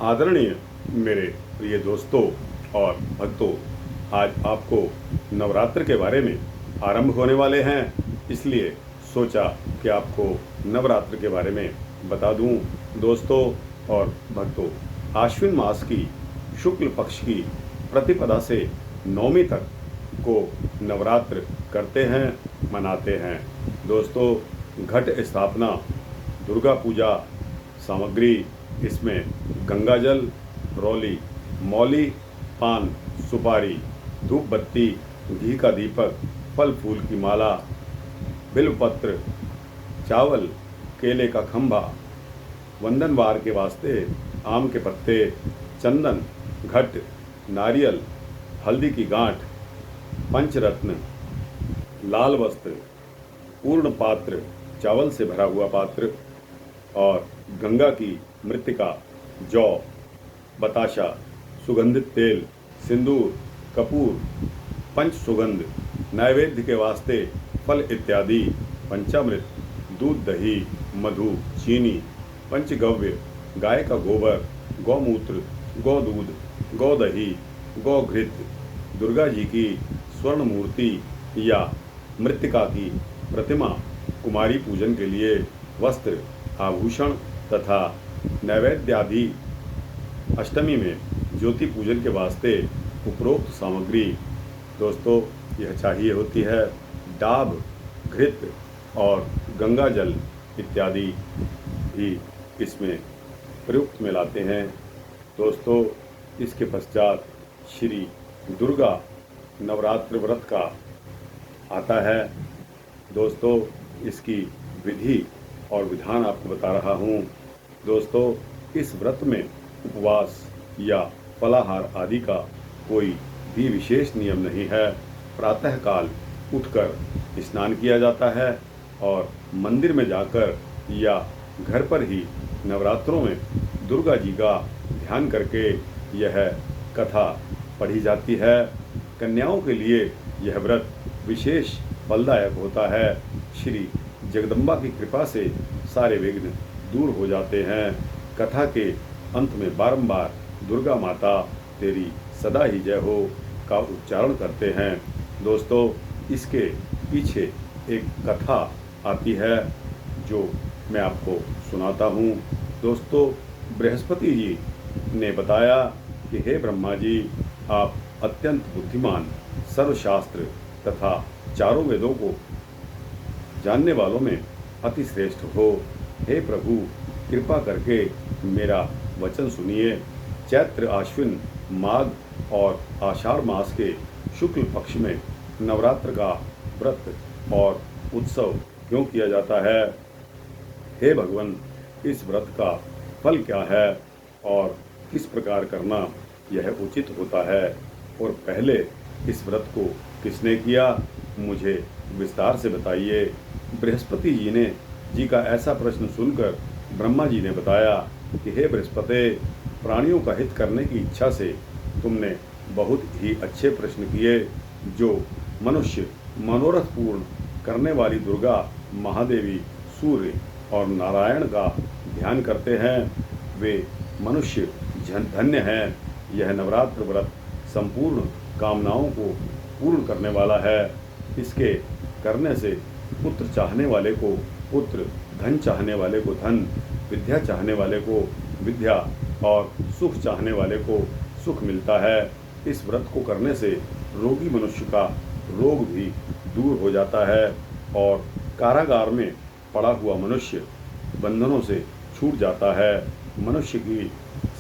आदरणीय मेरे प्रिय दोस्तों और भक्तों, आज आपको नवरात्र के बारे में आरंभ होने वाले हैं, इसलिए सोचा कि आपको नवरात्र के बारे में बता दूं। दोस्तों और भक्तों, आश्विन मास की शुक्ल पक्ष की प्रतिपदा से नवमी तक को नवरात्र करते हैं, मनाते हैं। दोस्तों, घट स्थापना, दुर्गा पूजा सामग्री, इसमें गंगा जल, रौली, मौली, पान, सुपारी, धूप बत्ती, घी का दीपक, फल फूल की माला, बिल्वपत्र, चावल, केले का खंभा, वंदनवार के वास्ते आम के पत्ते, चंदन, घट, नारियल, हल्दी की गांठ, पंचरत्न, लाल वस्त्र, पूर्ण पात्र, चावल से भरा हुआ पात्र और गंगा की मृत्तिका, जौ, बताशा, सुगंधित तेल, सिंदूर, कपूर, पंच सुगंध, नैवेद्य के वास्ते फल इत्यादि, पंचामृत, दूध, दही, मधु, चीनी, पंचगव्य, गाय का गोबर, गौमूत्र, गौ दूध, गौ दही, गौ घृत, दुर्गा जी की स्वर्ण मूर्ति या मृत्तिका की प्रतिमा, कुमारी पूजन के लिए वस्त्र, आभूषण तथा नैवेद्य आदि, अष्टमी में ज्योति पूजन के वास्ते उपरोक्त सामग्री। दोस्तों, यह चाहिए होती है। डाब, घृत और गंगा जल इत्यादि भी इसमें प्रयुक्त में लाते हैं। दोस्तों, इसके पश्चात श्री दुर्गा नवरात्र व्रत का आता है। दोस्तों, इसकी विधि और विधान आपको बता रहा हूँ। दोस्तों, इस व्रत में उपवास या फलाहार आदि का कोई भी विशेष नियम नहीं है। प्रातःकाल उठकर स्नान किया जाता है और मंदिर में जाकर या घर पर ही नवरात्रों में दुर्गा जी का ध्यान करके यह कथा पढ़ी जाती है। कन्याओं के लिए यह व्रत विशेष फलदायक होता है। श्री जगदम्बा की कृपा से सारे विघ्न दूर हो जाते हैं। कथा के अंत में बारंबार दुर्गा माता तेरी सदा ही जय हो का उच्चारण करते हैं। दोस्तों, इसके पीछे एक कथा आती है जो मैं आपको सुनाता हूँ। दोस्तों, बृहस्पति जी ने बताया कि हे ब्रह्मा जी, आप अत्यंत बुद्धिमान, सर्वशास्त्र तथा चारों वेदों को जानने वालों में अति श्रेष्ठ हो। हे प्रभु, कृपा करके मेरा वचन सुनिए। चैत्र, आश्विन, माघ और आषाढ़ मास के शुक्ल पक्ष में नवरात्र का व्रत और उत्सव क्यों किया जाता है? हे भगवान, इस व्रत का फल क्या है और किस प्रकार करना यह उचित होता है? और पहले इस व्रत को किसने किया, मुझे विस्तार से बताइए। बृहस्पति जी का ऐसा प्रश्न सुनकर ब्रह्मा जी ने बताया कि हे बृहस्पति, प्राणियों का हित करने की इच्छा से तुमने बहुत ही अच्छे प्रश्न किए। जो मनुष्य मनोरथ पूर्ण करने वाली दुर्गा, महादेवी, सूर्य और नारायण का ध्यान करते हैं, वे मनुष्य धन्य हैं। यह नवरात्र व्रत संपूर्ण कामनाओं को पूर्ण करने वाला है। इसके करने से पुत्र चाहने वाले को पुत्र, धन चाहने वाले को धन, विद्या चाहने वाले को विद्या और सुख चाहने वाले को सुख मिलता है। इस व्रत को करने से रोगी मनुष्य का रोग भी दूर हो जाता है और कारागार में पड़ा हुआ मनुष्य बंधनों से छूट जाता है। मनुष्य की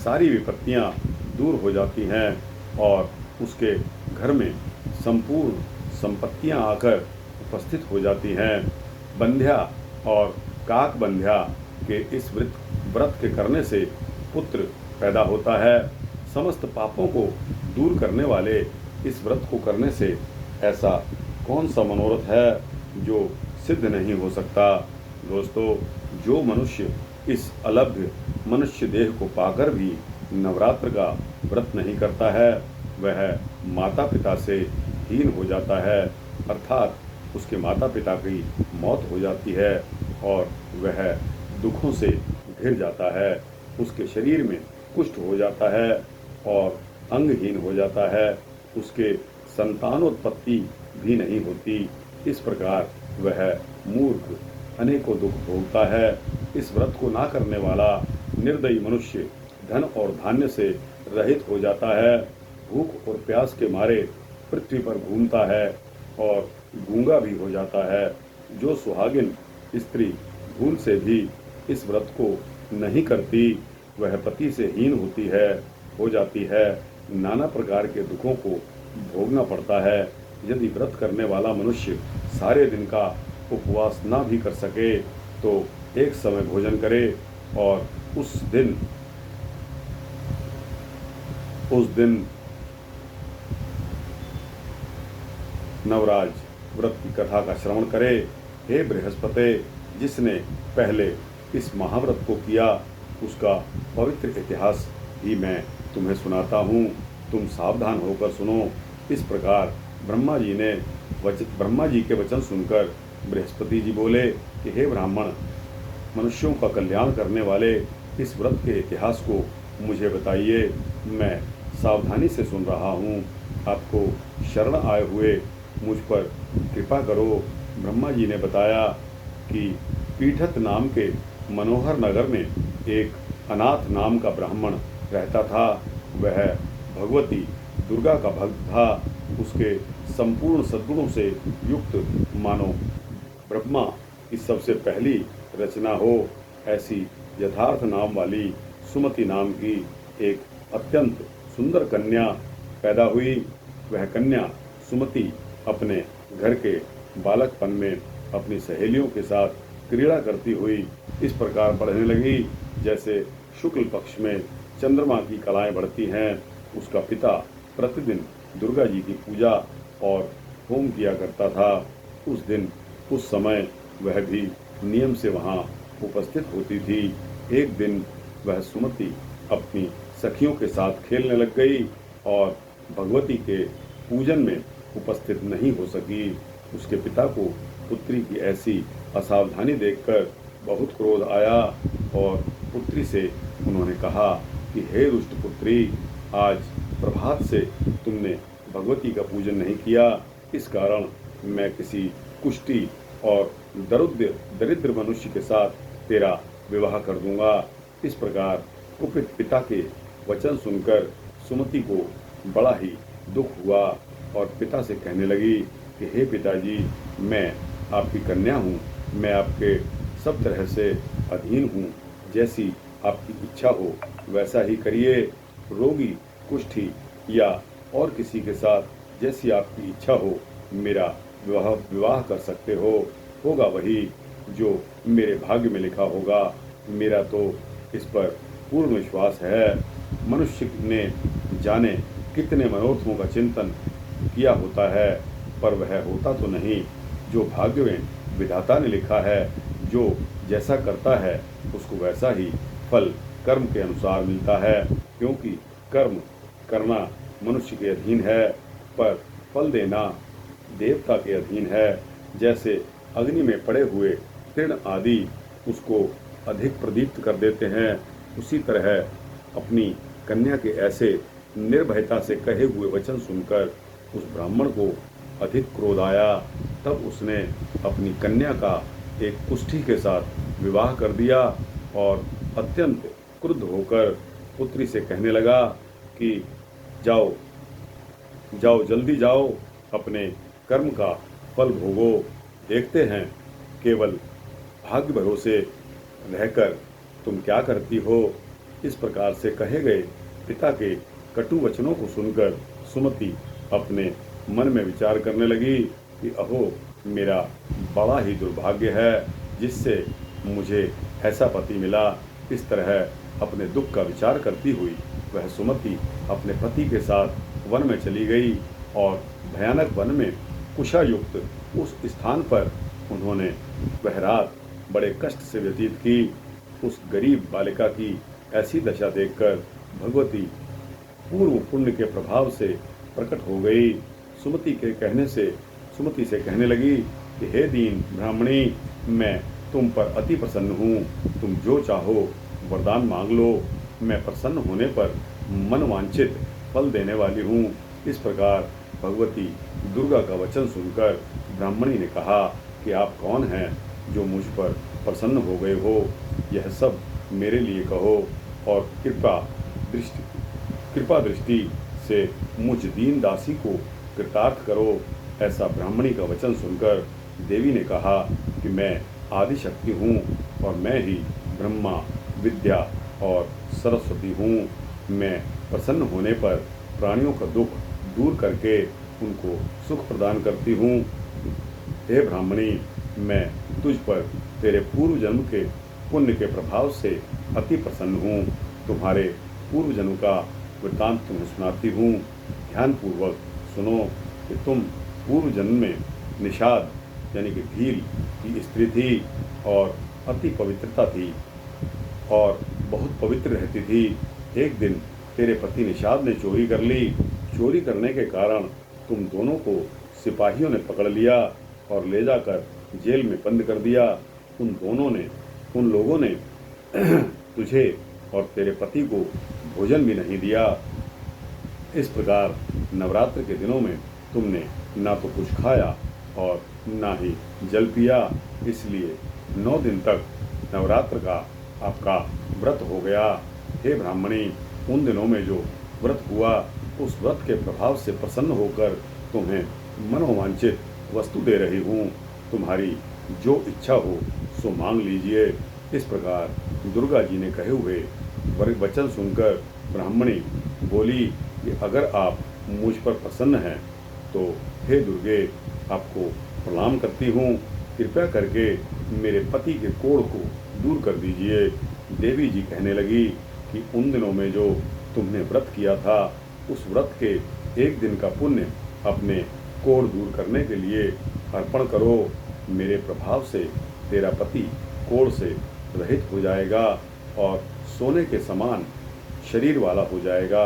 सारी विपत्तियां दूर हो जाती हैं और उसके घर में संपूर्ण संपत्तियां आकर उपस्थित हो जाती हैं। बंध्या और काक बंध्या के इस व्रत के करने से पुत्र पैदा होता है। समस्त पापों को दूर करने वाले इस व्रत को करने से ऐसा कौन सा मनोरथ है जो सिद्ध नहीं हो सकता? दोस्तों, जो मनुष्य इस अलभ्य मनुष्य देह को पाकर भी नवरात्र का व्रत नहीं करता है, वह माता पिता से हीन हो जाता है, अर्थात उसके माता पिता की मौत हो जाती है और वह दुखों से घिर जाता है। उसके शरीर में कुष्ठ हो जाता है और अंगहीन हो जाता है, उसके संतानोत्पत्ति भी नहीं होती। इस प्रकार वह मूर्ख अनेकों दुख भोगता है। इस व्रत को ना करने वाला निर्दयी मनुष्य धन और धान्य से रहित हो जाता है, भूख और प्यास के मारे पृथ्वी पर घूमता है और गूंगा भी हो जाता है। जो सुहागिन स्त्री भूल से भी इस व्रत को नहीं करती, वह पति से हीन होती है, हो जाती है, नाना प्रकार के दुखों को भोगना पड़ता है। यदि व्रत करने वाला मनुष्य सारे दिन का उपवास ना भी कर सके तो एक समय भोजन करे और उस दिन नवराज व्रत की कथा का श्रवण करे। हे बृहस्पति, जिसने पहले इस महाव्रत को किया उसका पवित्र इतिहास ही मैं तुम्हें सुनाता हूँ, तुम सावधान होकर सुनो। इस प्रकार ब्रह्मा जी के वचन सुनकर बृहस्पति जी बोले कि हे ब्राह्मण, मनुष्यों का कल्याण करने वाले इस व्रत के इतिहास को मुझे बताइए, मैं सावधानी से सुन रहा हूँ। आपको शरण आए हुए मुझ पर कृपा करो। ब्रह्मा जी ने बताया कि पीठत नाम के मनोहर नगर में एक अनाथ नाम का ब्राह्मण रहता था। वह भगवती दुर्गा का भक्त था। उसके संपूर्ण सद्गुणों से युक्त मानो ब्रह्मा की सबसे पहली रचना हो ऐसी यथार्थ नाम वाली सुमति नाम की एक अत्यंत सुंदर कन्या पैदा हुई। वह कन्या सुमति अपने घर के बालकपन में अपनी सहेलियों के साथ क्रीड़ा करती हुई इस प्रकार बढ़ने लगी जैसे शुक्ल पक्ष में चंद्रमा की कलाएं बढ़ती हैं। उसका पिता प्रतिदिन दुर्गा जी की पूजा और होम किया करता था। उस समय वह भी नियम से वहाँ उपस्थित होती थी। एक दिन वह सुमति अपनी सखियों के साथ खेलने लग गई और भगवती के पूजन में उपस्थित नहीं हो सकी। उसके पिता को पुत्री की ऐसी असावधानी देखकर बहुत क्रोध आया और पुत्री से उन्होंने कहा कि हे दुष्ट पुत्री, आज प्रभात से तुमने भगवती का पूजन नहीं किया, इस कारण मैं किसी कुष्ठी और दरिद्र मनुष्य के साथ तेरा विवाह कर दूंगा। इस प्रकार कुपित पिता के वचन सुनकर सुमति को बड़ा ही दुख हुआ और पिता से कहने लगी कि हे पिताजी, मैं आपकी कन्या हूँ, मैं आपके सब तरह से अधीन हूँ, जैसी आपकी इच्छा हो वैसा ही करिए। रोगी, कुष्ठी या और किसी के साथ जैसी आपकी इच्छा हो मेरा विवाह कर सकते हो, होगा वही जो मेरे भाग्य में लिखा होगा। मेरा तो इस पर पूर्ण विश्वास है। मनुष्य ने जाने कितने मनोरथों का चिंतन किया होता है, पर वह होता तो नहीं जो भाग्य में विधाता ने लिखा है। जो जैसा करता है उसको वैसा ही फल कर्म के अनुसार मिलता है, क्योंकि कर्म करना मनुष्य के अधीन है पर फल देना देवता के अधीन है। जैसे अग्नि में पड़े हुए तृण आदि उसको अधिक प्रदीप्त कर देते हैं, उसी तरह अपनी कन्या के ऐसे निर्भयता से कहे हुए वचन सुनकर उस ब्राह्मण को अधिक क्रोध आया। तब उसने अपनी कन्या का एक कुष्ठी के साथ विवाह कर दिया और अत्यंत क्रुद्ध होकर पुत्री से कहने लगा कि जाओ जाओ, जल्दी जाओ, अपने कर्म का फल भोगो। देखते हैं केवल भाग्य भरोसे रहकर तुम क्या करती हो। इस प्रकार से कहे गए पिता के कटु वचनों को सुनकर सुमति अपने मन में विचार करने लगी कि अहो, मेरा बड़ा ही दुर्भाग्य है जिससे मुझे ऐसा पति मिला। इस तरह अपने दुख का विचार करती हुई वह सुमति अपने पति के साथ वन में चली गई और भयानक वन में कुशायुक्त उस स्थान पर उन्होंने वह रात बड़े कष्ट से व्यतीत की। उस गरीब बालिका की ऐसी दशा देखकर भगवती पूर्व पुण्य के प्रभाव से प्रकट हो गई। सुमति से कहने लगी कि हे दीन ब्राह्मणी, मैं तुम पर अति प्रसन्न हूँ, तुम जो चाहो वरदान मांग लो। मैं प्रसन्न होने पर मनवांछित फल देने वाली हूँ। इस प्रकार भगवती दुर्गा का वचन सुनकर ब्राह्मणी ने कहा कि आप कौन हैं जो मुझ पर प्रसन्न हो गए हो? यह सब मेरे लिए कहो और कृपा दृष्टि से मुझ दीन दासी को कृतार्थ करो। ऐसा ब्राह्मणी का वचन सुनकर देवी ने कहा कि मैं आदिशक्ति हूँ और मैं ही ब्रह्मा, विद्या और सरस्वती हूँ। मैं प्रसन्न होने पर प्राणियों का दुख दूर करके उनको सुख प्रदान करती हूँ। हे ब्राह्मणी, मैं तुझ पर तेरे पूर्व जन्म के पुण्य के प्रभाव से अति प्रसन्न हूँ। तुम्हारे पूर्व जन्म का वृत्तांत तुम्हें सुनाती हूँ। ध्यानपूर्वक सुनो कि तुम पूर्व जन्म में निषाद यानी कि भील की स्त्री थी और अति पवित्रता थी और बहुत पवित्र रहती थी। एक दिन तेरे पति निषाद ने चोरी कर ली। चोरी करने के कारण तुम दोनों को सिपाहियों ने पकड़ लिया और ले जाकर जेल में बंद कर दिया। उन लोगों ने तुझे और तेरे पति को भोजन भी नहीं दिया। इस प्रकार नवरात्र के दिनों में तुमने ना तो कुछ खाया और ना ही जल पिया। इसलिए 9 दिन तक नवरात्र का आपका व्रत हो गया। हे ब्राह्मणी, उन दिनों में जो व्रत हुआ उस व्रत के प्रभाव से प्रसन्न होकर तुम्हें मनोवांछित वस्तु दे रही हूँ। तुम्हारी जो इच्छा हो सो मांग लीजिए। इस प्रकार दुर्गा जी ने कहे हुए वचन सुनकर ब्राह्मणी बोली कि अगर आप मुझ पर प्रसन्न हैं तो हे दुर्गे, आपको प्रणाम करती हूँ। कृपया करके मेरे पति के कोढ़ को दूर कर दीजिए। देवी जी कहने लगी कि उन दिनों में जो तुमने व्रत किया था उस व्रत के एक दिन का पुण्य अपने कोढ़ दूर करने के लिए अर्पण करो। मेरे प्रभाव से तेरा पति कोढ़ से रहित हो जाएगा और सोने के समान शरीर वाला हो जाएगा।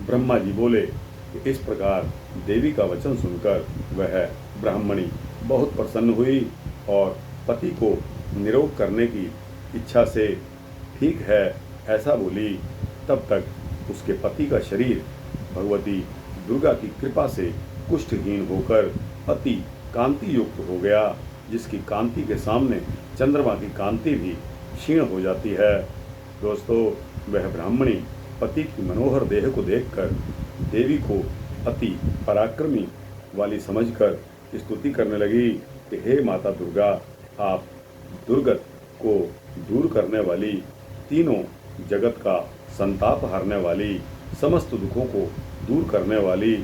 ब्रह्मा जी बोले कि इस प्रकार देवी का वचन सुनकर वह ब्राह्मणी बहुत प्रसन्न हुई और पति को निरोग करने की इच्छा से ठीक है ऐसा बोली। तब तक उसके पति का शरीर भगवती दुर्गा की कृपा से कुष्ठहीन होकर अति कांति युक्त हो गया, जिसकी कांति के सामने चंद्रमा की कांति भी क्षीण हो जाती है। दोस्तों, वह ब्राह्मणी पति की मनोहर देह को देखकर देवी को अति पराक्रमी वाली समझकर स्तुति करने लगी कि हे माता दुर्गा, आप दुर्गत को दूर करने वाली, तीनों जगत का संताप हारने वाली, समस्त दुखों को दूर करने वाली,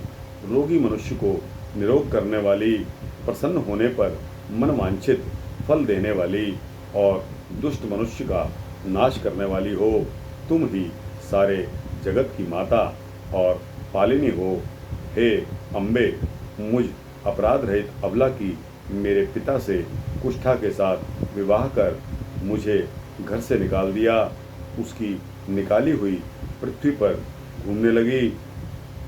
रोगी मनुष्य को निरोग करने वाली, प्रसन्न होने पर मनवांछित फल देने वाली और दुष्ट मनुष्य का नाश करने वाली हो। तुम ही सारे जगत की माता और पालिनी हो। हे अम्बे, मुझ अपराध रहित अबला की मेरे पिता से कुष्ठा के साथ विवाह कर मुझे घर से निकाल दिया। उसकी निकाली हुई पृथ्वी पर घूमने लगी।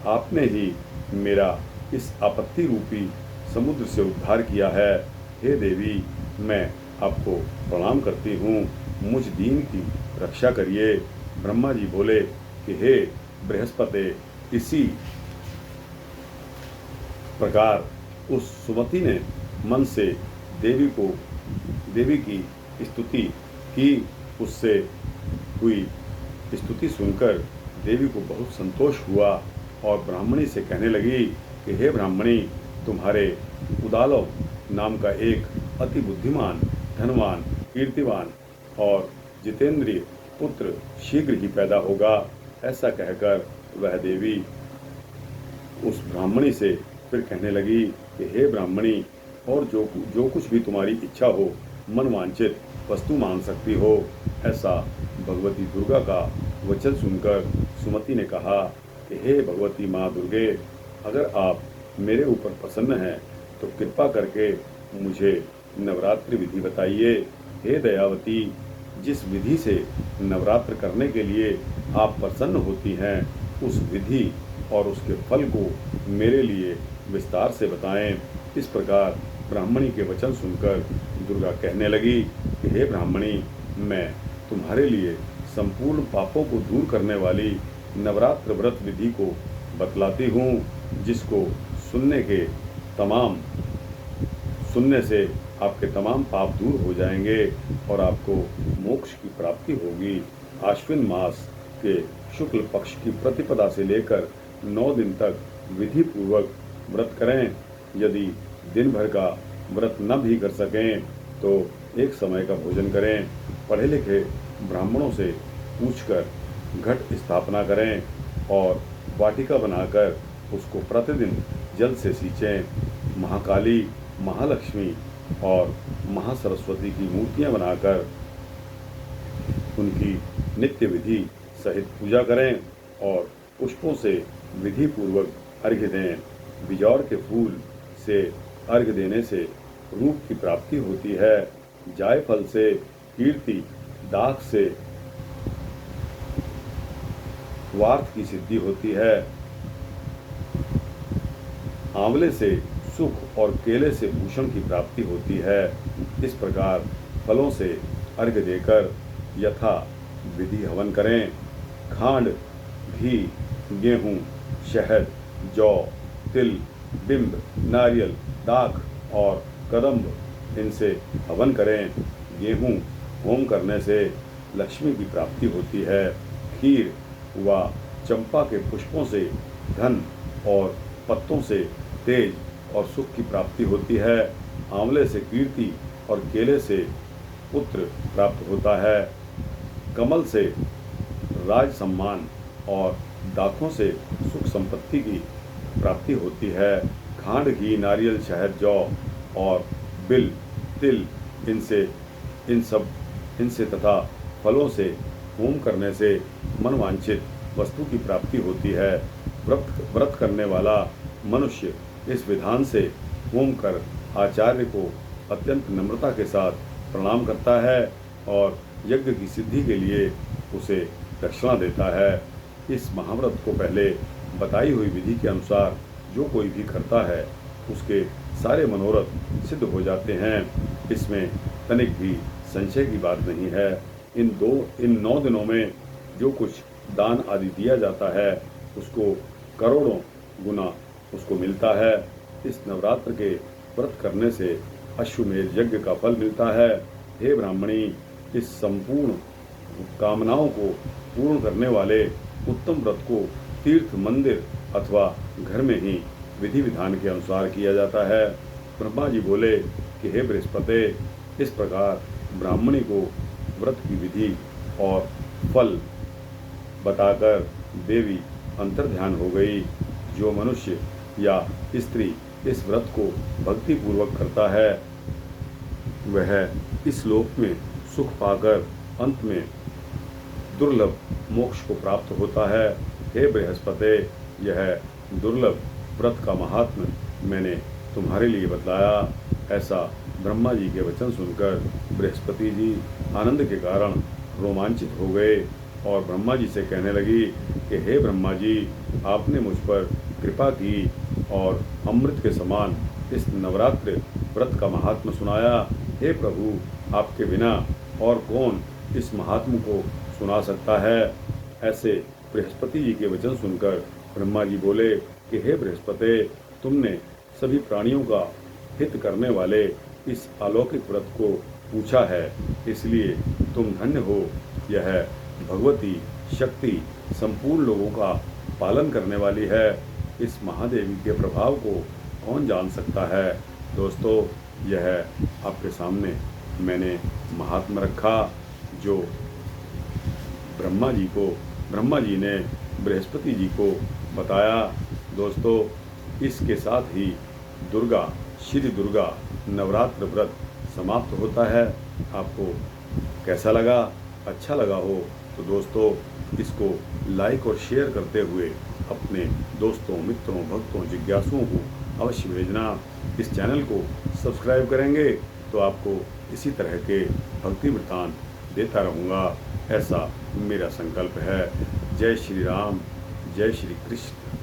आपने ही मेरा इस आपत्ति रूपी समुद्र से उद्धार किया है। हे देवी, मैं आपको प्रणाम करती हूँ। मुझ दीन की रक्षा करिए। ब्रह्मा जी बोले कि हे बृहस्पति, इसी प्रकार उस सुमति ने मन से देवी की स्तुति की। उससे हुई स्तुति सुनकर देवी को बहुत संतोष हुआ और ब्राह्मणी से कहने लगी कि हे ब्राह्मणी, तुम्हारे उदालव नाम का एक अति बुद्धिमान, धनवान, कीर्तिवान और जितेंद्रिय पुत्र शीघ्र ही पैदा होगा। ऐसा कहकर वह देवी उस ब्राह्मणी से फिर कहने लगी कि हे ब्राह्मणी, और जो कुछ भी तुम्हारी इच्छा हो, मनवांछित वस्तु मांग सकती हो। ऐसा भगवती दुर्गा का वचन सुनकर सुमति ने कहा कि हे भगवती माँ दुर्गे, अगर आप मेरे ऊपर प्रसन्न हैं तो कृपा करके मुझे नवरात्रि विधि बताइए। हे दयावती, जिस विधि से नवरात्र करने के लिए आप प्रसन्न होती हैं, उस विधि और उसके फल को मेरे लिए विस्तार से बताएं। इस प्रकार ब्राह्मणी के वचन सुनकर दुर्गा कहने लगी कि हे ब्राह्मणी, मैं तुम्हारे लिए संपूर्ण पापों को दूर करने वाली नवरात्र व्रत विधि को बतलाती हूँ, जिसको सुनने से आपके तमाम पाप दूर हो जाएंगे और आपको मोक्ष की प्राप्ति होगी। आश्विन मास के शुक्ल पक्ष की प्रतिपदा से लेकर 9 दिन तक विधि पूर्वक व्रत करें। यदि दिन भर का व्रत न भी कर सकें तो एक समय का भोजन करें। पढ़े लिखे ब्राह्मणों से पूछकर घट स्थापना करें और वाटिका बनाकर उसको प्रतिदिन जल से सींचें। महाकाली, महालक्ष्मी और महासरस्वती की मूर्तियां बनाकर उनकी नित्य विधि सहित पूजा करें और पुष्पों से विधि पूर्वक अर्घ्य दें। बिजौर के फूल से अर्घ्य देने से रूप की प्राप्ति होती है। जायफल से कीर्ति, दाख से स्वार्थ की सिद्धि होती है। आंवले से सुख और केले से भूषण की प्राप्ति होती है। इस प्रकार फलों से अर्घ्य देकर यथा विधि हवन करें। खांड, घी, गेहूं, शहद, जौ, तिल, बिंब, नारियल, दाख और कदम्ब इनसे हवन करें। गेहूं होम करने से लक्ष्मी की प्राप्ति होती है। खीर व चंपा के पुष्पों से धन और पत्तों से तेज और सुख की प्राप्ति होती है। आंवले से कीर्ति और केले से पुत्र प्राप्त होता है। कमल से राज सम्मान और दाखों से सुख संपत्ति की प्राप्ति होती है। खांड, घी, नारियल, शहद, जौ और बिल, तिल इनसे तथा फलों से होम करने से मनवांछित वस्तु की प्राप्ति होती है। व्रत करने वाला मनुष्य इस विधान से होम कर आचार्य को अत्यंत नम्रता के साथ प्रणाम करता है और यज्ञ की सिद्धि के लिए उसे दक्षिणा देता है। इस महाव्रत को पहले बताई हुई विधि के अनुसार जो कोई भी करता है उसके सारे मनोरथ सिद्ध हो जाते हैं। इसमें तनिक भी संशय की बात नहीं है। इन 9 दिनों में जो कुछ दान आदि दिया जाता है उसको करोड़ों गुना उसको मिलता है। इस नवरात्र के व्रत करने से अश्वमेध यज्ञ का फल मिलता है। हे ब्राह्मणी, इस संपूर्ण कामनाओं को पूर्ण करने वाले उत्तम व्रत को तीर्थ, मंदिर अथवा घर में ही विधि विधान के अनुसार किया जाता है। ब्रह्मा जी बोले कि हे बृहस्पति, इस प्रकार ब्राह्मणी को व्रत की विधि और फल बताकर देवी अंतर्ध्यान हो गई। जो मनुष्य या स्त्री इस व्रत को भक्ति पूर्वक करता है वह इस लोक में सुख पाकर अंत में दुर्लभ मोक्ष को प्राप्त होता है। हे बृहस्पति, यह दुर्लभ व्रत का महात्म्य मैंने तुम्हारे लिए बतलाया। ऐसा ब्रह्मा जी के वचन सुनकर बृहस्पति जी आनंद के कारण रोमांचित हो गए और ब्रह्मा जी से कहने लगी कि हे ब्रह्मा जी, आपने मुझ पर कृपा की और अमृत के समान इस नवरात्र व्रत का महात्म्य सुनाया। हे प्रभु, आपके बिना और कौन इस महात्म्य को सुना सकता है। ऐसे बृहस्पति जी के वचन सुनकर ब्रह्मा जी बोले कि हे बृहस्पति, तुमने सभी प्राणियों का हित करने वाले इस अलौकिक व्रत को पूछा है, इसलिए तुम धन्य हो। यह भगवती शक्ति संपूर्ण लोगों का पालन करने वाली है। इस महादेवी के प्रभाव को कौन जान सकता है। दोस्तों, यह आपके सामने मैंने महात्मा रखा जो ब्रह्मा जी ने बृहस्पति जी को बताया। दोस्तों, इसके साथ ही श्री दुर्गा नवरात्र व्रत समाप्त होता है। आपको कैसा लगा? अच्छा लगा हो तो दोस्तों इसको लाइक और शेयर करते हुए अपने दोस्तों, मित्रों, भक्तों, जिज्ञासुओं को अवश्य भेजना। इस चैनल को सब्सक्राइब करेंगे तो आपको इसी तरह के भक्ति वृत्तांत देता रहूँगा, ऐसा मेरा संकल्प है। जय श्री राम, जय श्री कृष्ण।